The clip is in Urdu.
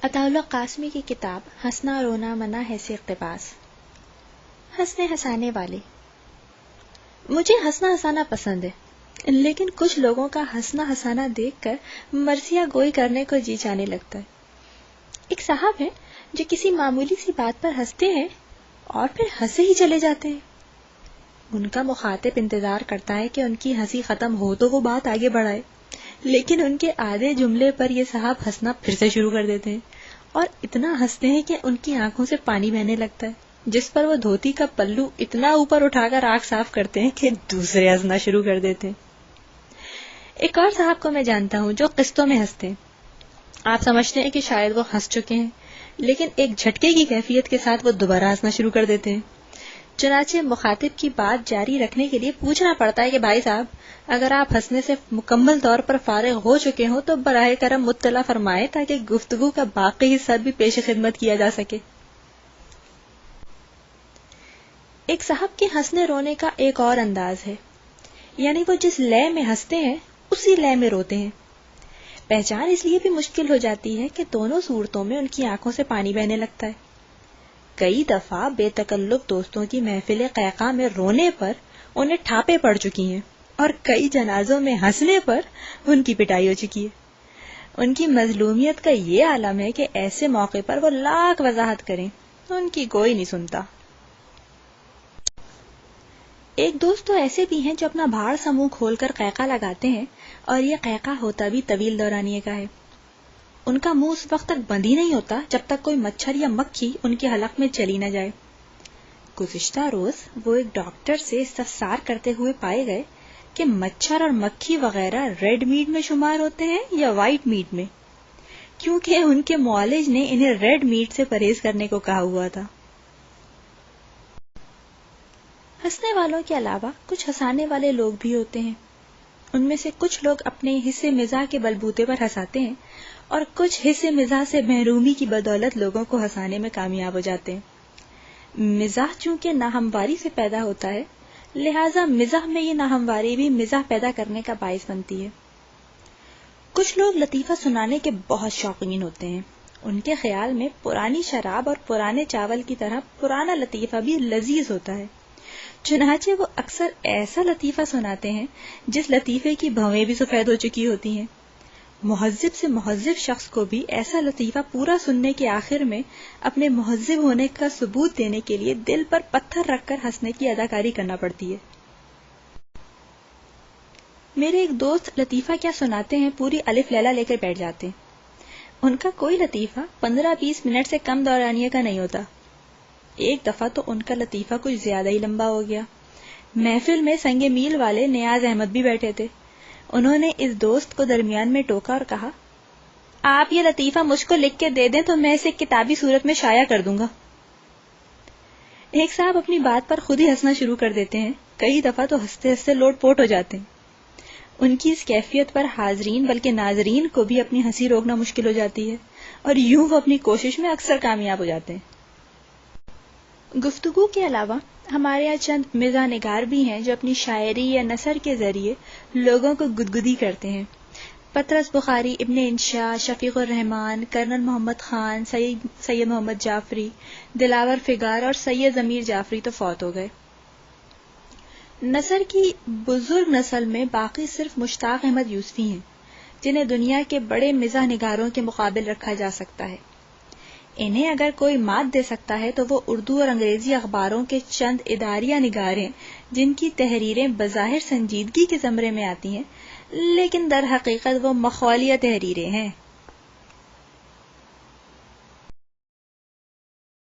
عطا اللہ قاسمی کی کتاب ہنسنا رونا منع ہے سے اقتباس۔ ہنسنے ہنسانے والے۔ مجھے ہنسنا ہنسانا پسند ہے، لیکن کچھ لوگوں کا ہنسنا ہنسانا دیکھ کر مرثیہ گوئی کرنے کو جی چاہنے لگتا ہے۔ ایک صاحب ہیں جو کسی معمولی سی بات پر ہنستے ہیں اور پھر ہنسے ہی چلے جاتے ہیں۔ ان کا مخاطب انتظار کرتا ہے کہ ان کی ہنسی ختم ہو تو وہ بات آگے بڑھائے، لیکن ان کے آدھے جملے پر یہ صاحب ہنسنا پھر سے شروع کر دیتے ہیں اور اتنا ہنستے ہیں کہ ان کی آنکھوں سے پانی بہنے لگتا ہے، جس پر وہ دھوتی کا پلو اتنا اوپر اٹھا کر آنکھ صاف کرتے ہیں کہ دوسرے ہنسنا شروع کر دیتے ہیں۔ ایک اور صاحب کو میں جانتا ہوں جو قسطوں میں ہنستے ہیں۔ آپ سمجھتے ہیں کہ شاید وہ ہنس چکے ہیں، لیکن ایک جھٹکے کی کیفیت کے ساتھ وہ دوبارہ ہنسنا شروع کر دیتے ہیں۔ چنانچہ مخاطب کی بات جاری رکھنے کے لیے پوچھنا پڑتا ہے کہ بھائی صاحب، اگر آپ ہنسنے سے مکمل طور پر فارغ ہو چکے ہوں تو براہ کرم مطلع فرمائیں تاکہ گفتگو کا باقی حصہ بھی پیش خدمت کیا جا سکے۔ ایک صاحب کے ہنسنے رونے کا ایک اور انداز ہے، یعنی وہ جس لے میں ہنستے ہیں اسی لے میں روتے ہیں۔ پہچان اس لیے بھی مشکل ہو جاتی ہے کہ دونوں صورتوں میں ان کی آنکھوں سے پانی بہنے لگتا ہے۔ کئی دفعہ بے تکلف دوستوں کی محفل قیقاع میں رونے پر انہیں ٹھاپے پڑ چکی ہیں اور کئی جنازوں میں ہنسنے پر ان کی پٹائی ہو چکی ہے۔ ان کی مظلومیت کا یہ عالم ہے کہ ایسے موقع پر وہ لاکھ وضاحت کریں، ان کی کوئی نہیں سنتا۔ ایک دوست تو ایسے بھی ہیں جو اپنا بھاڑ سا منہ کھول کر قیقاع لگاتے ہیں اور یہ قیقاع ہوتا بھی طویل دورانیے کا ہے۔ ان کا منہ اس وقت تک بند ہی نہیں ہوتا جب تک کوئی مچھر یا مکھی ان کے حلق میں چلی نہ جائے۔ گزشتہ روز وہ ایک ڈاکٹر سے استفسار کرتے ہوئے پائے گئے کہ مچھر اور مکھی وغیرہ ریڈ میٹ میں شمار ہوتے ہیں یا وائٹ میٹ میں، کیونکہ ان کے معالج نے انہیں ریڈ میٹ سے پرہیز کرنے کو کہا ہوا تھا۔ ہنسنے والوں کے علاوہ کچھ ہنسانے والے لوگ بھی ہوتے ہیں۔ ان میں سے کچھ لوگ اپنے حصے مزاح کے بلبوتے پر ہنساتے ہیں اور کچھ حصے مزاح سے محرومی کی بدولت لوگوں کو ہنسانے میں کامیاب ہو جاتے ہیں۔ مزاح چونکہ ناہمواری سے پیدا ہوتا ہے، لہٰذا مزاح میں یہ ناہمواری بھی مزاح پیدا کرنے کا باعث بنتی ہے۔ کچھ لوگ لطیفہ سنانے کے بہت شوقین ہوتے ہیں۔ ان کے خیال میں پرانی شراب اور پرانے چاول کی طرح پرانا لطیفہ بھی لذیذ ہوتا ہے، چنانچہ وہ اکثر ایسا لطیفہ سناتے ہیں جس لطیفے کی بھویں بھی سفید ہو چکی ہوتی ہیں۔ مہذب سے مہذب شخص کو بھی ایسا لطیفہ پورا سننے کے آخر میں اپنے مہذب ہونے کا ثبوت دینے کے لیے دل پر پتھر رکھ کر ہنسنے کی اداکاری کرنا پڑتی ہے۔ میرے ایک دوست لطیفہ کیا سناتے ہیں پوری الف لیلہ لے کر بیٹھ جاتے ہیں۔ ان کا کوئی لطیفہ 15-20 منٹ سے کم دورانیے کا نہیں ہوتا۔ ایک دفعہ تو ان کا لطیفہ کچھ زیادہ ہی لمبا ہو گیا۔ محفل میں سنگ میل والے نیاز احمد بھی بیٹھے تھے۔ انہوں نے اس دوست کو درمیان میں ٹوکا اور کہا، آپ یہ لطیفہ مجھ کو لکھ کے دے دیں تو میں اسے کتابی صورت میں شائع کر دوں گا۔ ایک صاحب اپنی بات پر خود ہی ہنسنا شروع کر دیتے ہیں، کئی دفعہ تو ہنستے ہنستے لوٹ پوٹ ہو جاتے ہیں۔ ان کی اس کیفیت پر حاضرین بلکہ ناظرین کو بھی اپنی ہنسی روکنا مشکل ہو جاتی ہے اور یوں وہ اپنی کوشش میں اکثر کامیاب ہو جاتے ہیں۔ گفتگو کے علاوہ ہمارے یہاں چند مزاح نگار بھی ہیں جو اپنی شاعری یا نثر کے ذریعے لوگوں کو گدگدی کرتے ہیں۔ پطرس بخاری، ابن انشا، شفیق الرحمان، کرنل محمد خان، سید محمد جعفری، دلاور فگار اور سید ضمیر جعفری تو فوت ہو گئے۔ نثر کی بزرگ نسل میں باقی صرف مشتاق احمد یوسفی ہیں، جنہیں دنیا کے بڑے مزاح نگاروں کے مقابل رکھا جا سکتا ہے۔ انہیں اگر کوئی مات دے سکتا ہے تو وہ اردو اور انگریزی اخباروں کے چند اداریہ نگار ہیں جن کی تحریریں بظاہر سنجیدگی کے زمرے میں آتی ہیں، لیکن در حقیقت وہ مخولیہ تحریریں ہیں۔